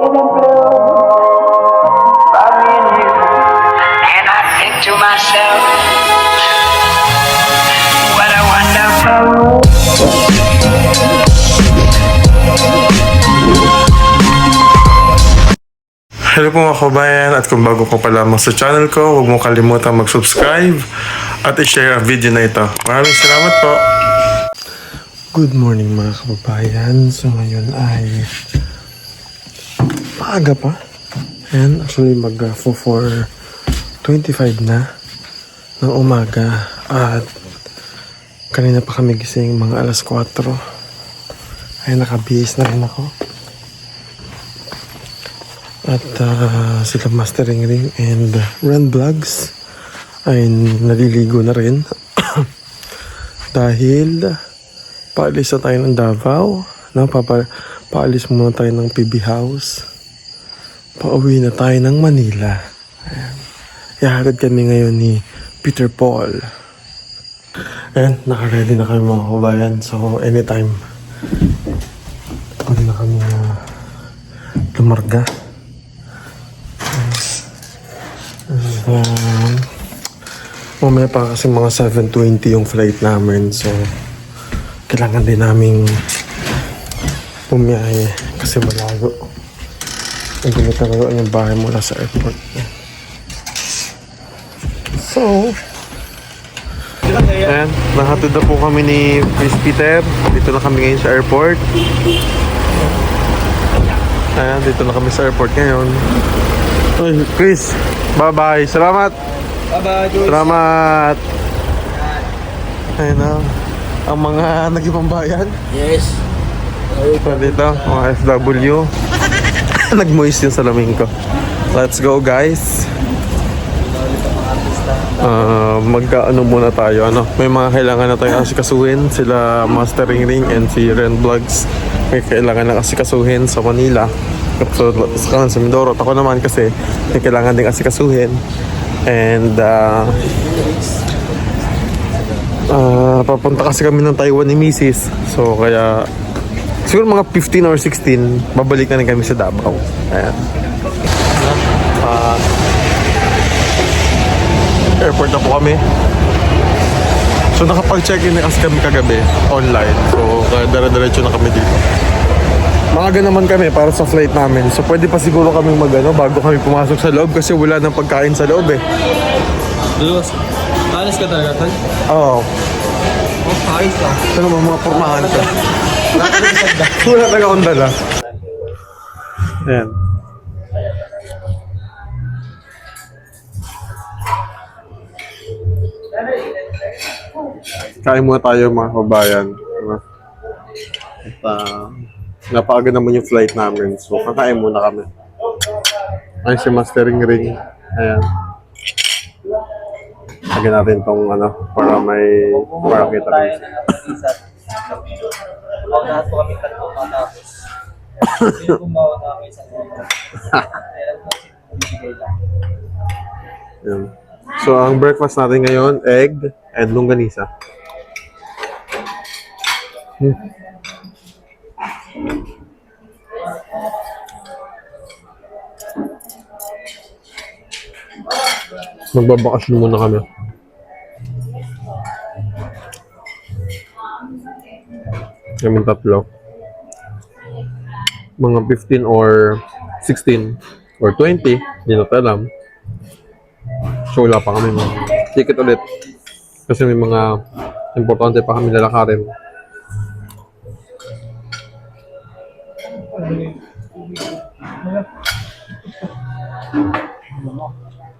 And I think to myself, what a wonderful world. Hello po mga kabayan, at kung bago ko pa lamang sa channel ko, huwag mo kalimutan mag-subscribe at i-share ang video na ito. Maraming salamat po! Good morning mga kababayan. So ngayon ay maaga pa. And actually mag 4:25 na ng umaga. At kanina pa kami gising mga alas 4. Ay nakabihis na rin ako. At sila Mastering Ring and Run Vlogs ay naliligo na rin dahil paalis na tayo ng Davao, no? Paalis muna tayo ng PB House, pauwi na tayo ng Manila. Ayan. Ihahatid kami ngayon ni Peter Paul. And naka-ready na kami mga kabayan, so anytime pwede na kami lumarga. Mamaya pa kasi mga 7:20 yung flight namin, so kailangan din naming bumiyahe kasi malayo. Hindi talaga yung bahay mula sa airport. So ayan, nahatid na po kami ni Chris Peter. Dito na kami ngayon sa airport. Ayan, dito na kami sa airport ngayon. Uy, Chris, bye-bye. Salamat. Bye-bye, Jules. Salamat. Ayun na. Ang mga nag-ibang bayan. Yes. So, dito, mga FW. Nag-moist yung salamin ko. Let's go, guys. Magkaano muna tayo. Ano? May mga kailangan na tayo asikasuhin. Sila Mastering Ring and si Ren Vlogs. May kailangan na asikasuhin sa Manila. So, sa Mindoro. Ako naman kasi may kailangan din asikasuhin. And papunta kasi kami ng Taiwan ni Mrs. So kaya siguro mga 15 or 16 babalik na rin kami sa Davao. Ayan. Airport na po kami. So nakapag-check-in na kasi kami kagabi online. So kaya dire-diretso na kami dito. Maaga naman kami para sa flight namin. So pwede pa siguro kami bago kami pumasok sa loob kasi wala nang pagkain sa loob eh. Jules, alis ka talaga, Tol? Oo. Oh, ayos lang. Ano ba mga pormahan ko? Wala talaga akong dala. Ayan. Kain muna tayo mga kabayan. Napaaga naman yung flight namin. So kakain muna kami. Ay si Mastering Ring. Ayan. Lagyan natin tong para kita rin. Lahat po kami tatlo matapos. Sino gumawa na kami sa Ayan. So ang breakfast natin ngayon, egg and longganisa. Magbabakasyon muna kami. Kaming tatlo. Mga 15 or 16 or 20, hindi na alam. So wala pa kami ticket ulit. Kasi may mga importante pa kami lalakarin.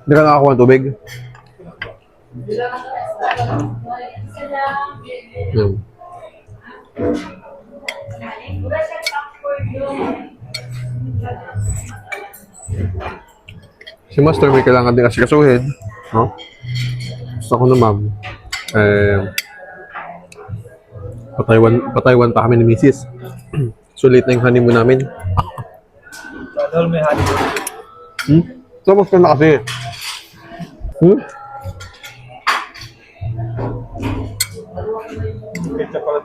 Hindi ka nakakuha ng tubig? Yan. Si Master may kailangan din asikasuhin. No? Gusto ko na ma'am. Pataywan pa kami ni Mrs. So late na yung honeymoon namin. Tol, may honeymoon. Tapos ka na kasi. Ganda pala.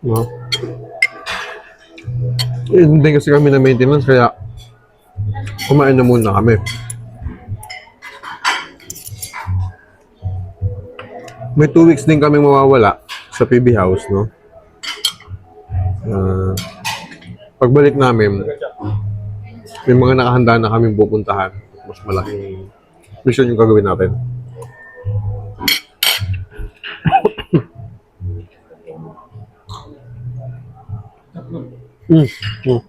No? Hindi kasi kami na maintenance kaya kumain na muna kami. May 2 weeks din kami mawawala sa PB House, no? Pagbalik namin, may mga nakahanda na kami pupuntahan. Mas malaking mission yung gagawin natin. Mm. Mm.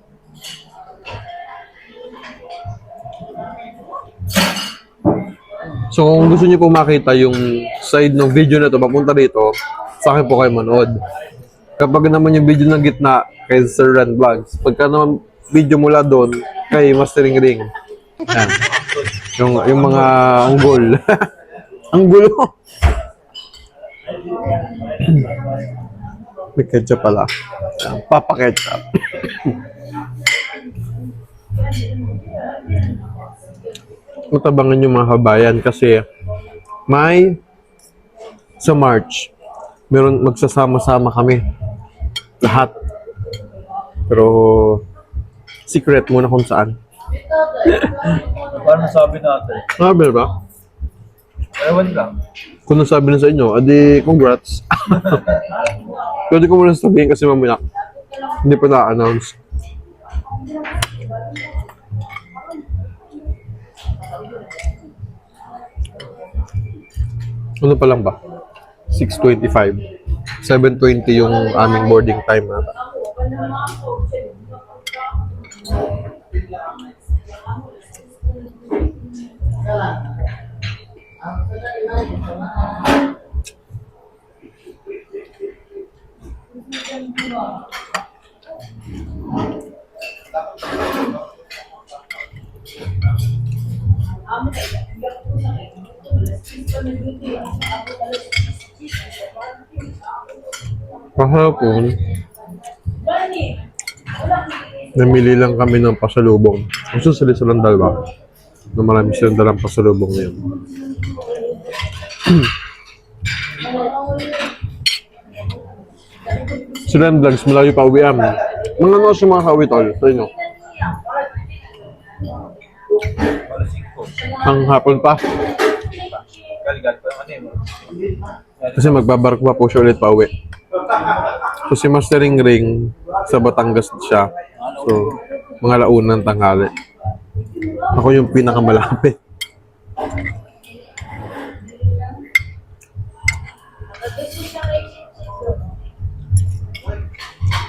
So kung gusto niyo po makita yung side ng video na to papunta dito, sa akin po kayo manood. Kapag naman yung video ng gitna kay Sir Ren Vlogs, pagka naman video mula doon kay Mastering Ring. Yan. Yung mga anggol. Ang gulo. May ketchup pala. Yan, Papa Ketchup. Matabangan yung mga kabayan kasi may sa March meron magsasama-sama kami lahat, pero secret muna kung saan. Paano sabi natin? Sabi ba? Ewan lang. Kung nasabi na sa inyo, adi congrats. Pwede ko muna sabihin kasi mamaya hindi pa na-announce. Ano pa lang ba? 6:25. 7:20 yung aming boarding time nata. Kahapon, namili lang kami ng pasalubong. Gusto sila silang dalawa na marami silang dalang pasalubong ngayon. Sila ang vlogs, malayo pa uwian. Mga ano sa mga kawi tol, sa inyo? Ang hapon pa. Galigal pa yung ano yun. Kasi magbabark pa po siya ulit pa uwi. So si Mastering Ring sa Batangas siya. So mga launang tanghali. Ako yung pinakamalapit.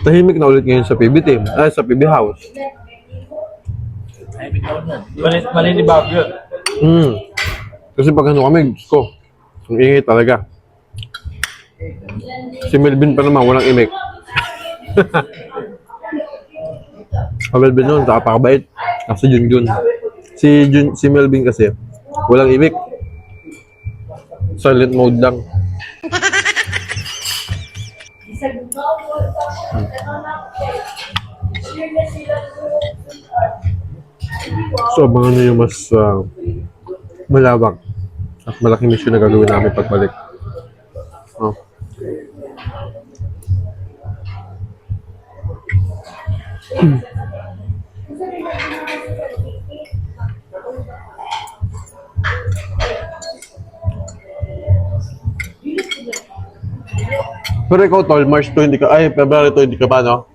Tahimik na ulit ngayon sa PB team. Sa PB House. Malinibag yun. Kasi pag ano kami, Diyos ko, ang ingay talaga. Si Melvin pa naman, walang imik. Si Melvin nun, nakapakabait. Kasi Junjun. Si Melvin kasi, walang imik. Silent mode lang. So, abangan nyo yung mas malawak at malaking mission na gagawin namin pagbalik. Oh. Pero ikaw, tol, March 20 ka, February 20 ka pa, no?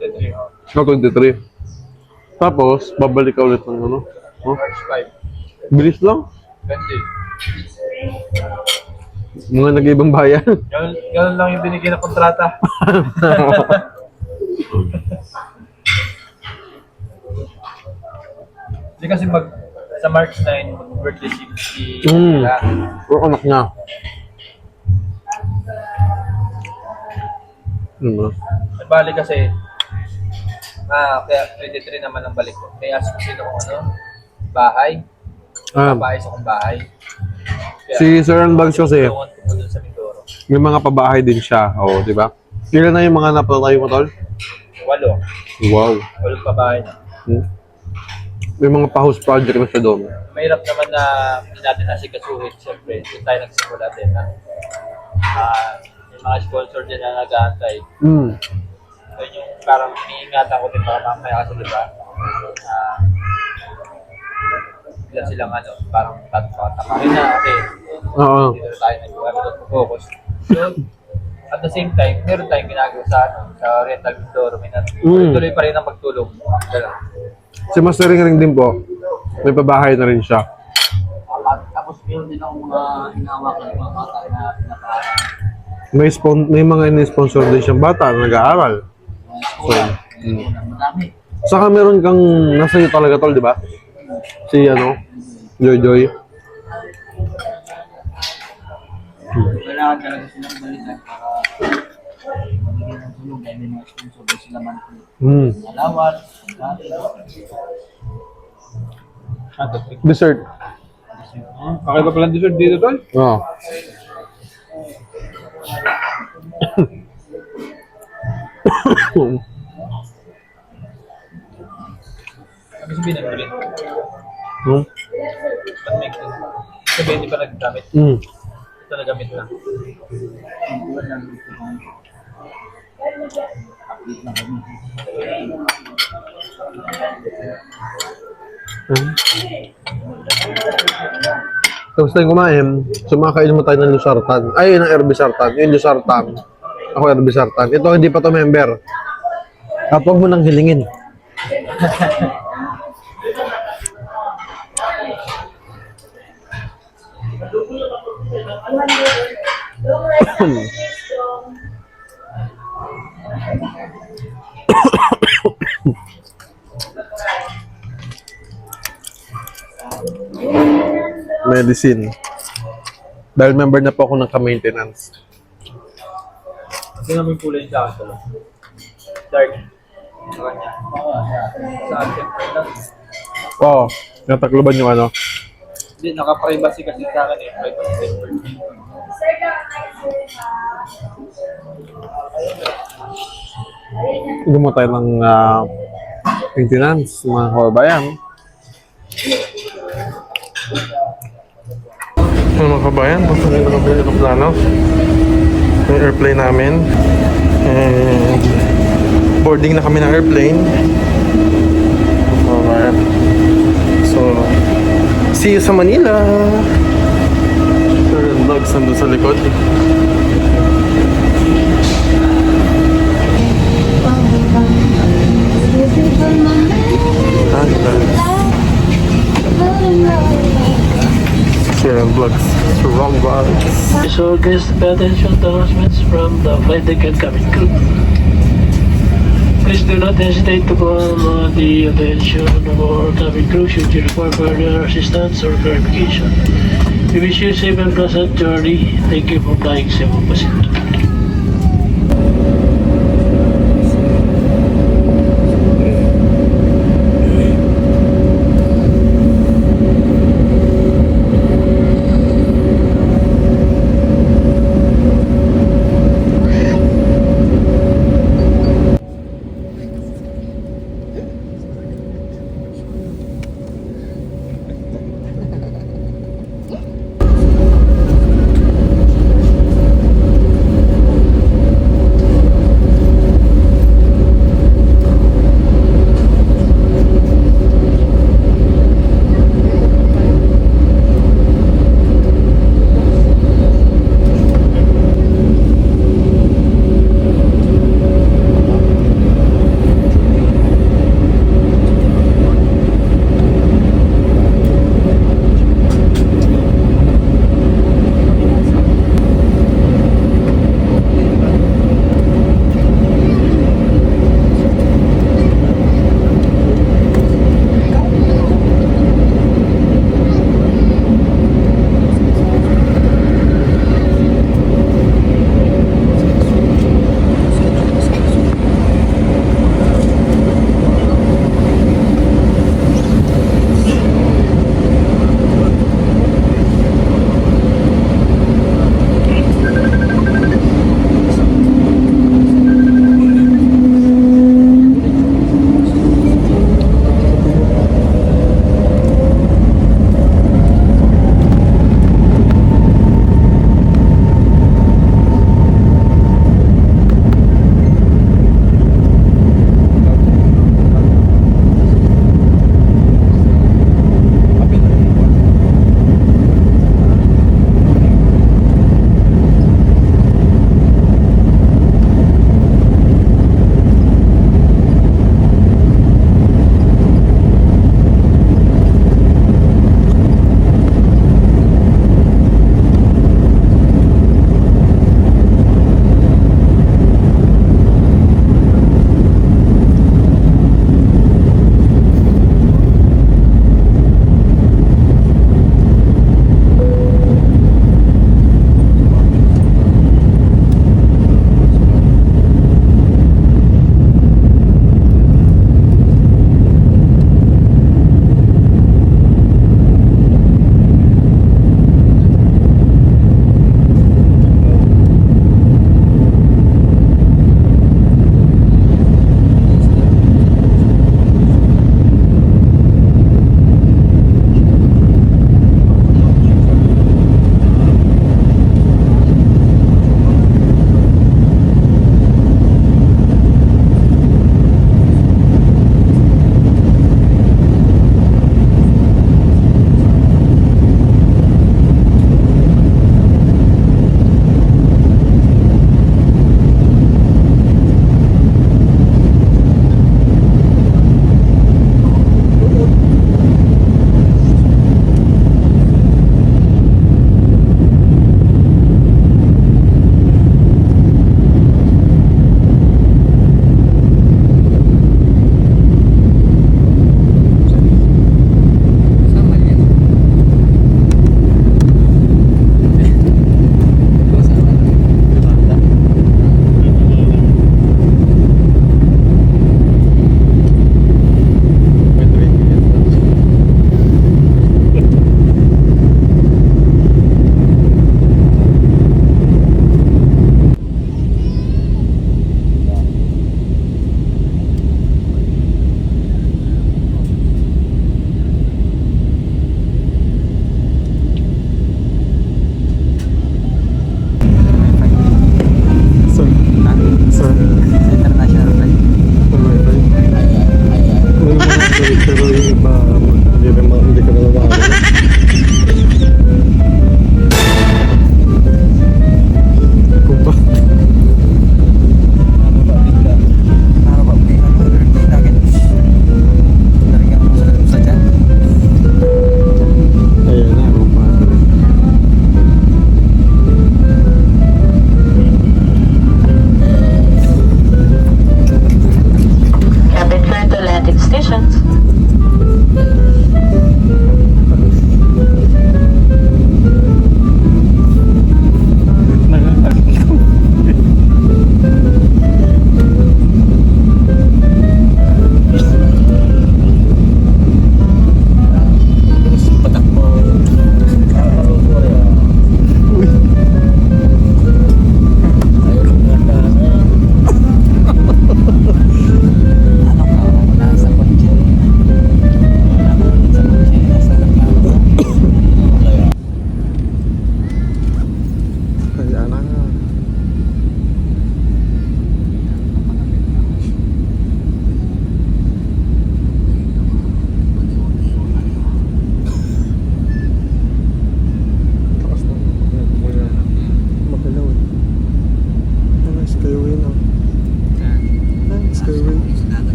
23. No, 23. Tapos, babalik ka ulit ng ano? Oh? March 5. Bilis lang. 20. Mga nag-ibang bayan. Ganun lang yung binigay na kontrata. Hindi kasi sa March 9, mag-birthday si Sheila. O anak niya. Ano? Balik kasi, kaya 23 naman ang balik ko. May ask ko sino kung ano, bahay. Papaayos akong bahay. Kaya, Si Sir Anbags kasi, doon ko dun sa Mindoro. may mga pabahay din siya. O, di ba? Kailan na yung mga napatayo mo, tol? 8. Wow. 8 pa bahay na. May mga pa-house project na siya doon. Mahirap naman na hindi natin nasigasuhin. Siyempre, doon tayo nagsimula din. May mga sponsor din na nag-aantay. Yun yung parang iniingatan ko din baka mamaya kasi diba, bigla silang ano, parang tatamahin na kasi Oo. dito na tayo nag-focus. So, at the same time, meron tayong ginagawa sa, sa rental window, tuloy pa rin ang pagtulong. Ganun. Si Master Ring din po, may pabahay na rin siya. Tapos meron din akong mga hinahawakan ng mga bata na pinapaaral. May mga ini-sponsor din siyang bata na nag-aaral. So, Madami. saka meron kang nasa iyo talaga tol, di ba? Si ano, Joy Joy. Kailangan talaga silang balikan para mabigyan ng tulong dahil may mga sponsor din sila man. Alawat, Dessert. Okay ba palang dessert dito, Tol? Oo. Ano sabihin ng ulit? Hmm? Ba't may sabihin di pa naggamit? Mm. Ito nagamit na. Tapos tayo kumain, sumakainom mo tayo ng Lusartan. Ay, ng Herbisartan. Yung Lusartan. Ako Herbisartan. Ito hindi pa to member. At huwag mo nang hilingin. Medicine. Dahil member na po ako ng ka-maintenance. Kasi namin kulay sa akin, Tol. Dark. Sa kanya. Sa akin, lang. Oo. Natakloban yung ano. Hindi, naka-privacy kasi sa akin eh. Privacy. Gumawa tayo ng maintenance, mga kababayan. Mga kabayan, punta na kami ng aeroplano. Yung airplane namin. And boarding na kami ng airplane. Mga kabayan. So, see you sa Manila! Sir and vlogs nandun sa likod. Sir and vlogs. Wrong vlogs. So, guys, pay attention to announcements from the flight deck and cabin crew. Please do not hesitate to call the attention of our cabin crew should you require further assistance or clarification. We wish you a safe and pleasant journey. Thank you for flying Cebu Pacific.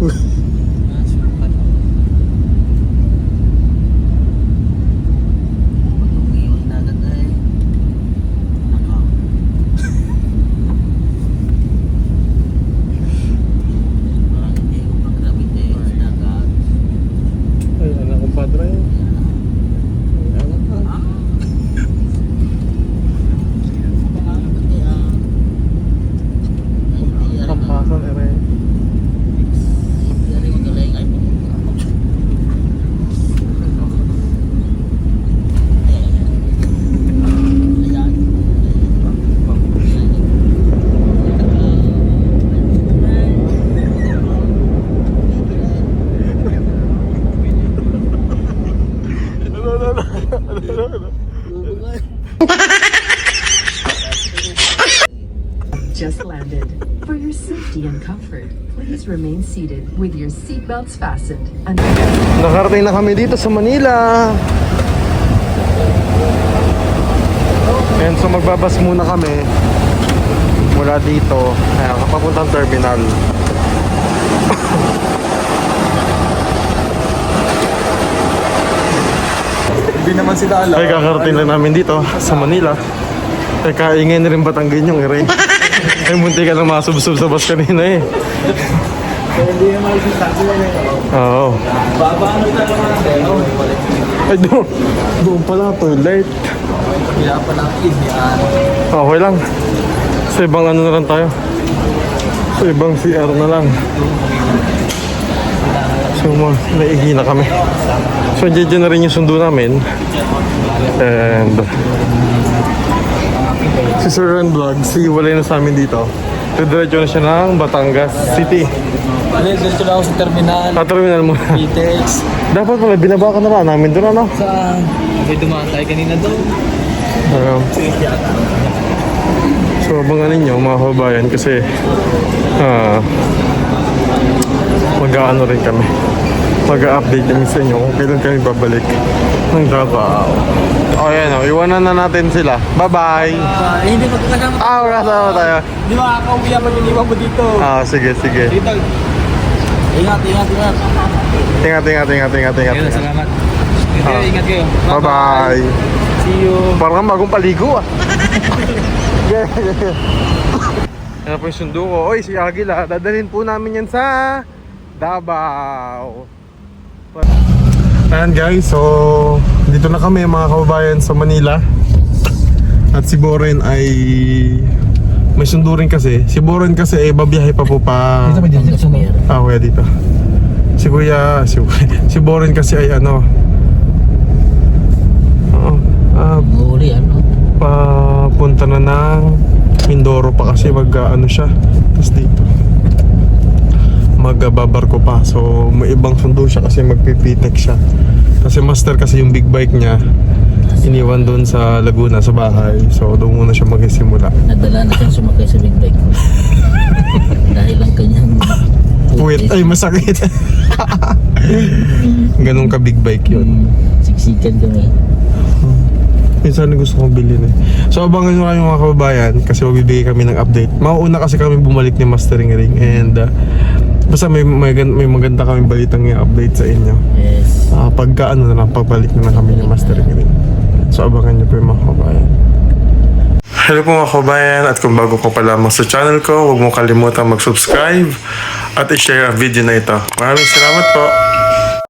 Ay, anak kong padre. Pampasan, ere. Just landed. For your safety and comfort, please remain seated with your seatbelts fastened. Nakarating na kami dito sa Manila. And so magbabas muna kami mula dito papuntang terminal. Hindi naman sila alam. Ay, kakarating lang namin dito sa Manila. Ay, kaingay na rin Batanggen yung ere. Ay, munti ka lang masubsob sa bus kanina eh. Hindi naman isasabi nila. Oo. Babaano na naman ang Ay, doon pala, toilet. Kaya pa lang yan. Okay lang. Sa ibang ano na lang tayo. Sa ibang CR na lang. So, naigi na kami. So, dyan na rin yung sundo namin. And si Sir Ren Vlogs, hiwalay na sa amin dito. Diretso na siya ng Batangas City. Dito lang ako sa terminal. Terminal muna. Pitex. Dapat pala, binaba ka na lang namin doon, ano? Saan? May dumatay kanina doon. So, abangan ninyo mga kababayan kasi mag-aano rin kami. Mag-update kami sa inyo kung kailan kami babalik ng Davao. O yan o, iwanan na natin sila. Bye-bye! Hindi ko kasama. Wala na tayo. Di ba kakauwi ako iniwan mo dito? Sige, sige. Dito. Ingat. Ingat. Salamat. Ingat kayo. Bye-bye! See you. Parang bagong paligo ah. Yan po yung sundo ko. Oy, si Agila, dadalhin po namin yan sa Davao. Ayan guys, so dito na kami mga kababayan sa Manila. At si Boren ay may sundo rin kasi. Si Boren kasi ay babiyahe pa po pa. Kuya dito. Si Boren kasi ay papunta na ng Mindoro pa kasi siya. Tapos dito magbabarko pa. So may ibang sundo siya kasi magpipitek siya. Kasi master kasi yung big bike niya iniwan doon sa Laguna sa bahay. So doon muna siya magsisimula. Nadala na siyang sumakay sa big bike ko. Dahil lang kanyang Puwit ay masakit. Ganun ka big bike yun. Siksikan kami. Minsan gusto kong bilhin eh. So abangan nyo kayo mga kababayan kasi magbibigay kami ng update. Mauuna kasi kami bumalik ni Mastering Ring and basta may maganda kami balitang i-update sa inyo. Yes. Pagka na lang, pagbalik na lang kami ni Mastering Ring. So abangan nyo po yung mga kababayan. Hello po mga kababayan, at kung bago ko pa lamang sa channel ko, huwag mo kalimutan mag-subscribe at i-share ang video na ito. Maraming salamat po.